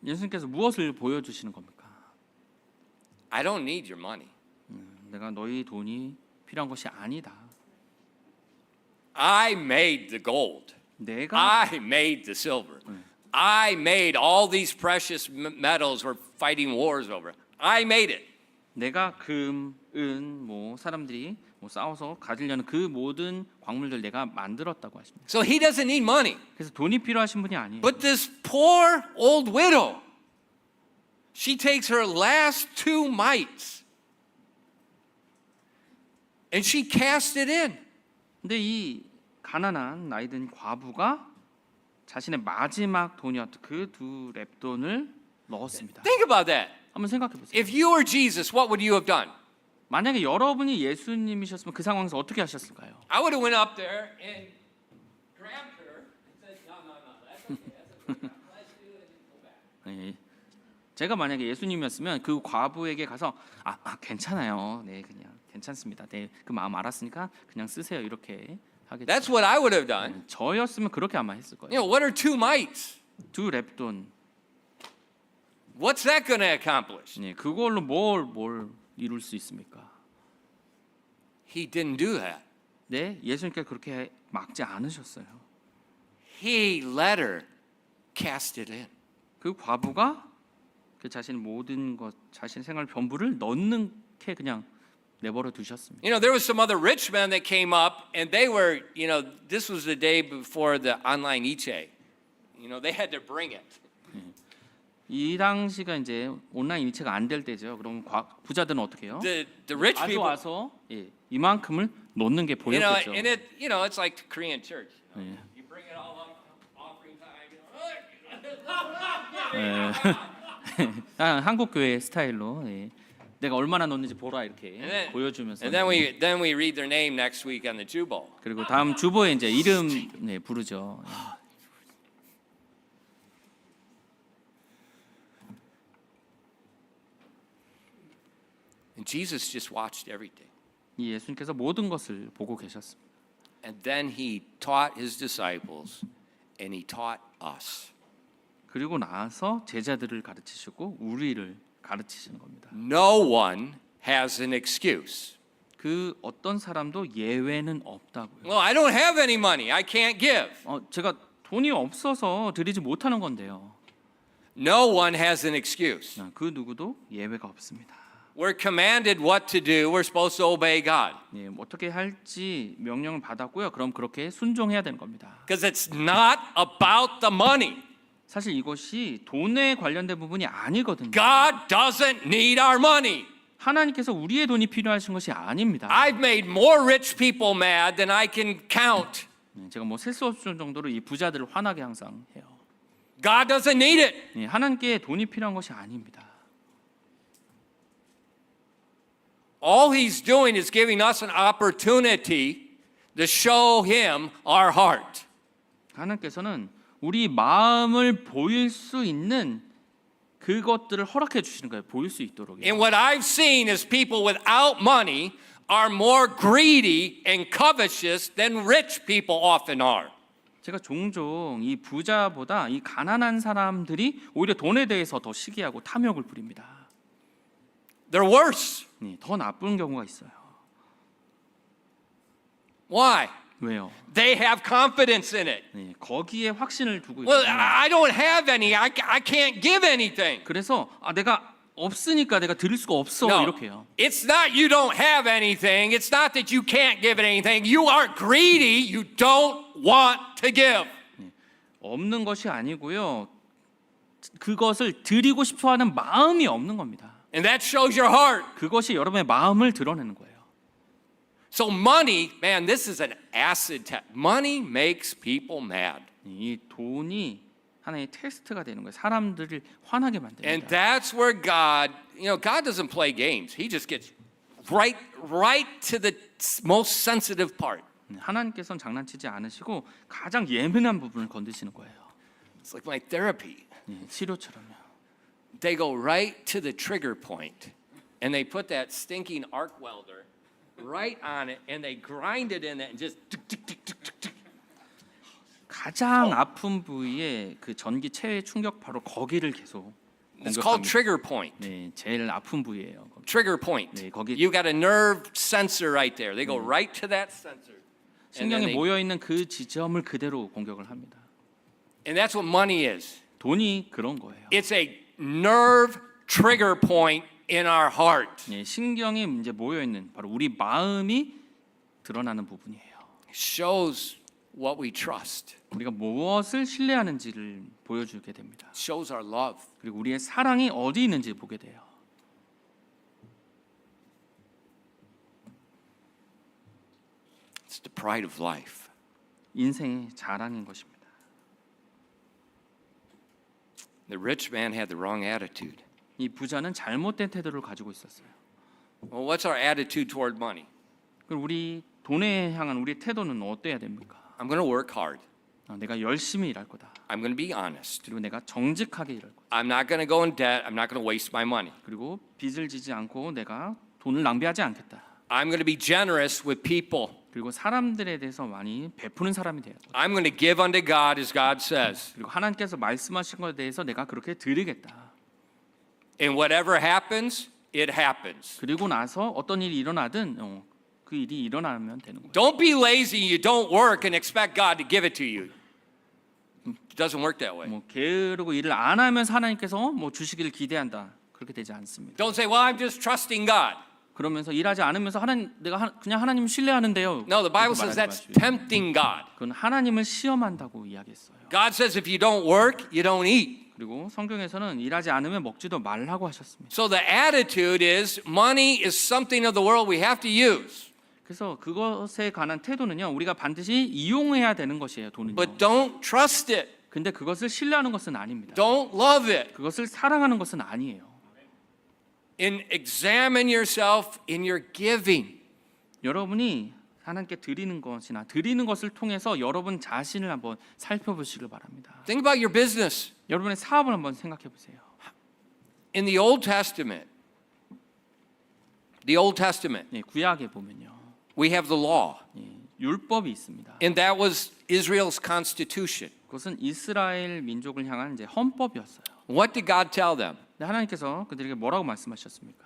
예수님께서 무엇을 보여주시는 겁니까? I don't need your money. 내가 너희 돈이 필요한 것이 아니다. I made the gold. 내가 I made the silver. I made all these precious metals we're fighting wars over. I made it. 내가 금, 은, 뭐 사람들이 뭐 싸워서 가지려는 그 모든 광물들 내가 만들었다고 하십니다. So he doesn't need money. 그래서 돈이 필요하신 분이 아니에요. But this poor old widow, she takes her last 2 mites and she casts it in. 근데 이 가난한 나이든 과부가 자신의 마지막 돈이었던 그 2렙돈을 넣었습니다. Think about that. 한번 생각해 보세요. If you were Jesus, what would you have done? 만약에 여러분이 예수님이셨으면 그 상황에서 어떻게 하셨을까요? I would have went up there and grabbed her and said, no, that's okay. That's okay. Let's do it and go back. 예. 제가 만약에 예수님이었으면 그 과부에게 가서 괜찮아요. 네, 그냥 괜찮습니다. 네, 그 마음 알았으니까 그냥 쓰세요. 이렇게 하겠죠. That's what I would have done. 저였으면 그렇게 아마 했을 You 거예요. know, what are 2 mites? 2렙돈. What's that going to accomplish? 네, 그걸로 뭘 이룰 수 있습니까? He didn't do that. 네, 예수님께서 그렇게 막지 않으셨어요. He let her cast it in. 그 과부가 그 자신의 모든 것, 자신의 생활 전부를 넣는 게 그냥 내버려 두셨습니다. You know, there was some other rich men that came up, and they were, you know, this was the day before the online 이체. You know, they had to bring it. 이 당시가 이제 온라인 이체가 안 될 때죠. 그럼 부자들은 어떻게 해요? The rich people, 가져와서 이만큼을 놓는 게 you know, 보였겠죠. and it, you know, it's like the Korean church. You know, Yeah. you bring it all up, offering time. 한국 교회 스타일로 내가 얼마나 넣는지 보라 이렇게 then- 보여주면서 And then we read their name next week on the Jubal. 그리고 다음 주보에 이제 이름 부르죠. And Jesus just watched everything. 이 예수님께서 모든 것을 보고 계셨습니다. And then he taught his disciples, and he taught us. 그리고 나서 제자들을 가르치시고 우리를 가르치시는 겁니다. No one has an excuse. 그 어떤 사람도 예외는 없다고요. Well, I don't have any money. I can't give. 제가 돈이 없어서 드리지 못하는 건데요. No one has an excuse. 그 누구도 예외가 없습니다. We're commanded what to do. We're supposed to obey God. 예, 어떻게 할지 명령을 받았고요. 그럼 그렇게 순종해야 되는 겁니다. Because it's not about the money. 사실 이것이 돈에 관련된 부분이 아니거든요. God doesn't need our money. 하나님께서 우리의 돈이 필요하신 것이 아닙니다. I've made more rich people mad than I can count. 제가 셀 수 없을 정도로 이 부자들을 화나게 항상 해요. God doesn't need it. 하나님께 돈이 필요한 것이 아닙니다. All he's doing is giving us an opportunity to show him our heart. 하나님께서는 우리 마음을 보일 수 있는 그것들을 허락해 주시는 거예요. 보일 수 있도록. And what I've seen is people without money are more greedy and covetous than rich people often are. 제가 종종 이 부자보다 이 가난한 사람들이 오히려 돈에 대해서 더 시기하고 탐욕을 부립니다. They're worse. 더 나쁜 경우가 있어요. Why? 왜요? They have confidence in it. 거기에 확신을 두고 Well, 있어요. I don't have any. I can't give anything. 그래서 내가 없으니까 내가 드릴 수가 없어 No, 이렇게 해요. it's not you don't have anything. It's not that you can't give it anything. You are greedy. You don't want to give. 없는 것이 아니고요. 그것을 드리고 싶어하는 마음이 없는 겁니다. And that shows your heart. 그것이 여러분의 마음을 드러내는 거예요. So money, man, this is an acid test. Money makes people mad. 이 돈이 하나의 테스트가 되는 거예요. 사람들을 화나게 And 만듭니다. that's where God, God doesn't play games. He just gets right to the most sensitive part. 하나님께서는 장난치지 않으시고 가장 예민한 부분을 건드시는 거예요. It's like my therapy. 치료처럼요. They go right to the trigger point and they put that stinking arc welder right on it and they grind it in it and just 가장 아픈 부위에 그 전기 체외 충격파로 거기를 계속 It's called 공격합니다. trigger point. 네, 제일 아픈 부위예요. 거기. Trigger point. 네, 거기- You got a nerve sensor right there. They go right to that sensor. And, then 신경에 they- 모여 있는 그 지점을 그대로 공격을 합니다. and that's what money is. 돈이 그런 거예요. It's a nerve trigger point in our heart. 네, 신경이 이제 모여 있는 바로 우리 마음이 드러나는 부분이에요. Shows what we trust. 우리가 무엇을 신뢰하는지를 보여주게 됩니다. Shows our love. 그리고 우리의 사랑이 어디 있는지 보게 돼요. It's the pride of life. 인생의 자랑인 것입니다. The rich man had the wrong attitude. 이 부자는 잘못된 태도를 가지고 있었어요. Well, what's our attitude toward money? 그럼 우리 돈에 향한 우리의 태도는 어때야 됩니까? I'm going to work hard. 내가 열심히 일할 거다. I'm going to be honest. 그리고 내가 정직하게 일할 거다. I'm not going to go in debt. I'm not going to waste my money. 그리고 빚을 지지 않고 내가 돈을 낭비하지 않겠다. I'm going to be generous with people. 그리고 사람들에 대해서 많이 베푸는 사람이 돼야 돼. I'm going to give unto God as God says. 그리고 하나님께서 말씀하신 것에 대해서 내가 그렇게 드리겠다. And whatever happens, it happens. 그리고 나서 어떤 일이 일어나든 그 일이 일어나면 되는 거예요. Don't be lazy. You don't work and expect God to give it to you. It doesn't work that way. 게으르고 일을 안 하면서 하나님께서 주시기를 기대한다. 그렇게 되지 않습니다. Don't say, well, I'm just trusting God. 그러면서 일하지 않으면서 내가 그냥 하나님 신뢰하는데요. No, the Bible 그렇게 says 말하지 that's 마시고요. tempting God. 그건 하나님을 시험한다고 이야기했어요. God says if you don't work, you don't eat. 그리고 성경에서는 일하지 않으면 먹지도 말라고 하셨습니다. So the attitude is money is something of the world we have to use. 그래서 그것에 관한 태도는요. 우리가 반드시 이용해야 되는 것이에요. 돈은요. But don't trust it. 근데 그것을 신뢰하는 것은 아닙니다. Don't love it. 그것을 사랑하는 것은 아니에요. And examine yourself in your giving. 여러분이 하나님께 드리는 것이나 드리는 것을 통해서 여러분 자신을 한번 살펴보시길 바랍니다. Think about your business. 여러분의 사업을 한번 생각해 보세요. In the Old Testament, 구약에 보면요. we have the law. 율법이 있습니다. And that was Israel's constitution. 그것은 이스라엘 민족을 향한 이제 헌법이었어요. What did God tell them? 근데 하나님께서 그들에게 뭐라고 말씀하셨습니까?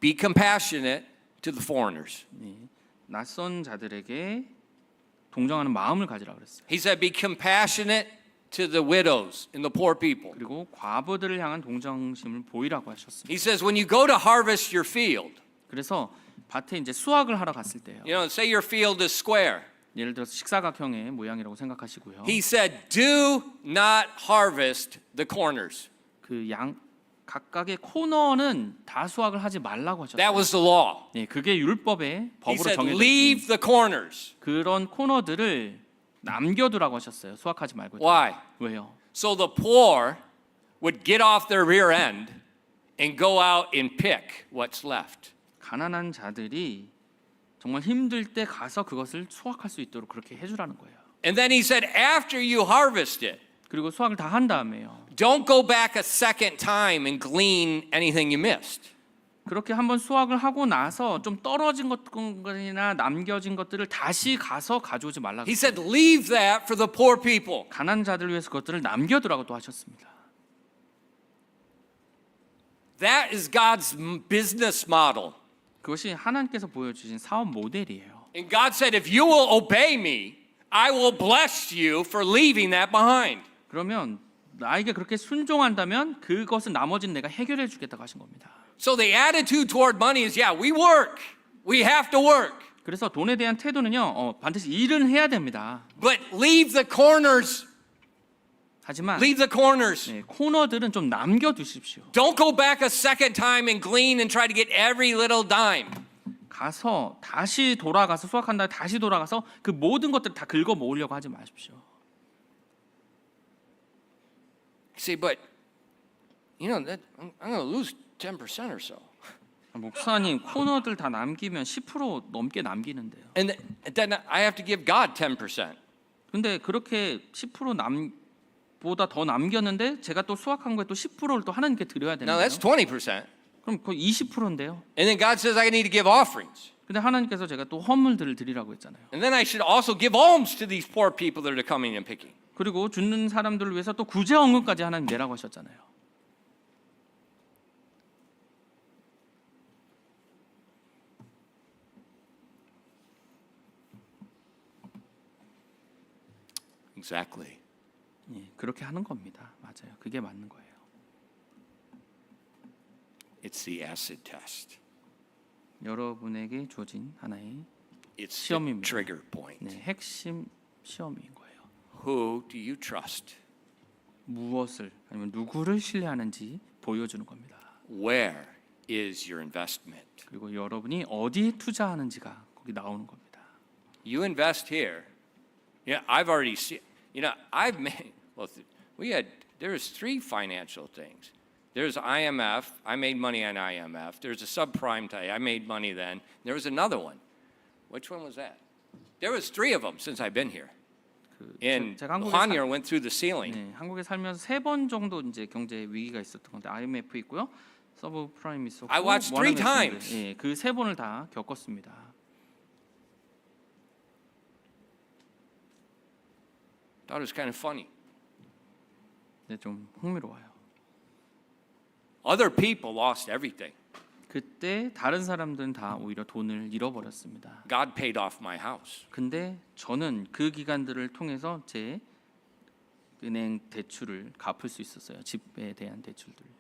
Be compassionate to the foreigners. 네, 낯선 자들에게 동정하는 마음을 가지라고 그랬어요. He said, be compassionate to the widows and the poor people. 그리고 과부들을 향한 동정심을 보이라고 하셨습니다. He says, when you go to harvest your field, 그래서 밭에 이제 수확을 하러 갔을 때요. you know, say your field is square. 예를 들어서 식사각형의 모양이라고 생각하시고요. He said, do not harvest the corners. 그 양 각각의 코너는 다 수확을 하지 말라고 하셨어요. That was the law. 네, 그게 율법의 He 법으로 said, 정해져 leave 있는 the corners. 그런 코너들을 남겨두라고 하셨어요. 수확하지 말고. Why? 왜요? So the poor would get off their rear end and go out and pick what's left. 가난한 자들이 정말 힘들 때 가서 그것을 수확할 수 있도록 그렇게 해주라는 거예요. And then he said, after you harvest it, 그리고 수확을 다 한 다음에요. don't go back a second time and glean anything you missed. 그렇게 한번 수확을 하고 나서 좀 떨어진 것들이나 남겨진 것들을 다시 가서 가져오지 말라고. He said, leave that for the poor people. 가난한 자들을 위해서 그것들을 남겨두라고 또 하셨습니다. That is God's business model. 그것이 하나님께서 보여주신 사업 모델이에요. And God said, if you will obey me, I will bless you for leaving that behind. 그러면 나에게 그렇게 순종한다면 그것은 나머지는 내가 해결해 주겠다고 하신 겁니다. So the attitude toward money is, yeah, we work. We have to work. 그래서 돈에 대한 태도는요, 반드시 일은 해야 됩니다. But leave the corners. 하지만 Leave the corners. 네, 코너들은 좀 남겨두십시오. Don't go back a second time and glean and try to get every little dime. 가서 다시 돌아가서 수확한 다음에 다시 돌아가서 그 모든 것들을 다 긁어 모으려고 하지 마십시오. You say, but, you know, I'm going to lose 10% or so. 목사님 코너들 다 남기면 10% 넘게 남기는데요. And then I have to give God 10%. 근데 그렇게 10% 보다 더 남겼는데 제가 또 수확한 거에 또 10%를 또 하나님께 드려야 Now 되는데요. that's 20%. 그럼 거의 20%인데요. And then God says I need to give offerings. 근데 하나님께서 제가 또 헌물들을 드리라고 했잖아요. And then I should also give alms to these poor people that are coming and picking. 그리고 죽는 사람들을 위해서 또 구제헌금까지 하나님 내라고 하셨잖아요. Exactly. 예, 그렇게 하는 겁니다. 맞아요. 그게 맞는 거예요. It's the acid test. 여러분에게 주어진 하나의 It's the 시험입니다. trigger point. 네, 핵심 시험인 거예요. Who do you trust? 무엇을 아니면 누구를 신뢰하는지 보여주는 겁니다. Where is your investment? 그리고 여러분이 어디에 투자하는지가 거기 나오는 겁니다. You invest here. Yeah, I've already seen. You know, I've made. Well, there's three financial things. There's IMF. I made money on IMF. There's a subprime type. I made money then. There was another one. Which one was that? There was three of them since I've been here. And 제가 한국에 Hanya went through the ceiling. 네, 한국에 살면서 3번 정도 이제 경제 위기가 있었던 건데 IMF 있고요, 서브 프라임 있었고, I watched three times. 예, 그 3번을 다 겪었습니다. Thought it was kind of funny. 네, 좀 흥미로워요. Other people lost everything. 그때 다른 사람들은 다 오히려 돈을 잃어버렸습니다. God paid off my house. 근데 저는 그 기간들을 통해서 제 은행 대출을 갚을 수 있었어요. 집에 대한 대출들요.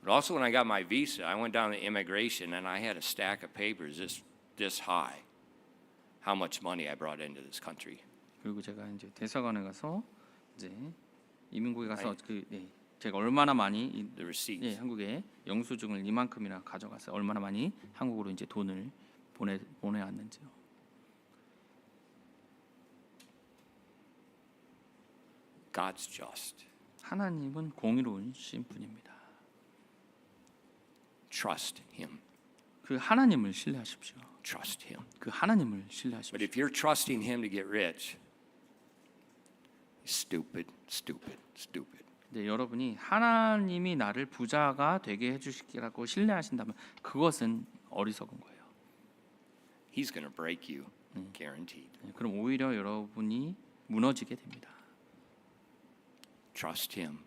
But also when I got my visa, I went down to immigration and I had a stack of papers this high. How much money I brought into this country. 그리고 제가 이제 대사관에 가서 이제 이민국에 가서 제가 얼마나 많이 The receipts. 한국에 영수증을 이만큼이나 가져가서 얼마나 많이 한국으로 이제 돈을 보내왔는지요. God's just. 하나님은 공의로우신 분입니다. Trust him. 그 하나님을 신뢰하십시오. Trust him. 그 하나님을 But 신뢰하십시오. if you're trusting him to get rich, stupid, stupid, stupid. 네, 여러분이 하나님이 나를 부자가 되게 해주시기라고 신뢰하신다면 그것은 어리석은 거예요. He's going to break you, guaranteed. 그럼 오히려 여러분이 무너지게 됩니다. Trust him,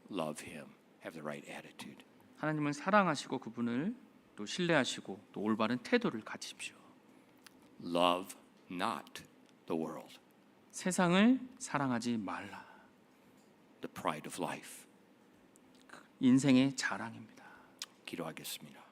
love him, have the right attitude. 하나님을 사랑하시고 그분을 또 신뢰하시고 또 올바른 태도를 가지십시오. Love not the world, 세상을 사랑하지 말라. the pride of life. 인생의 자랑입니다. 기도하겠습니다.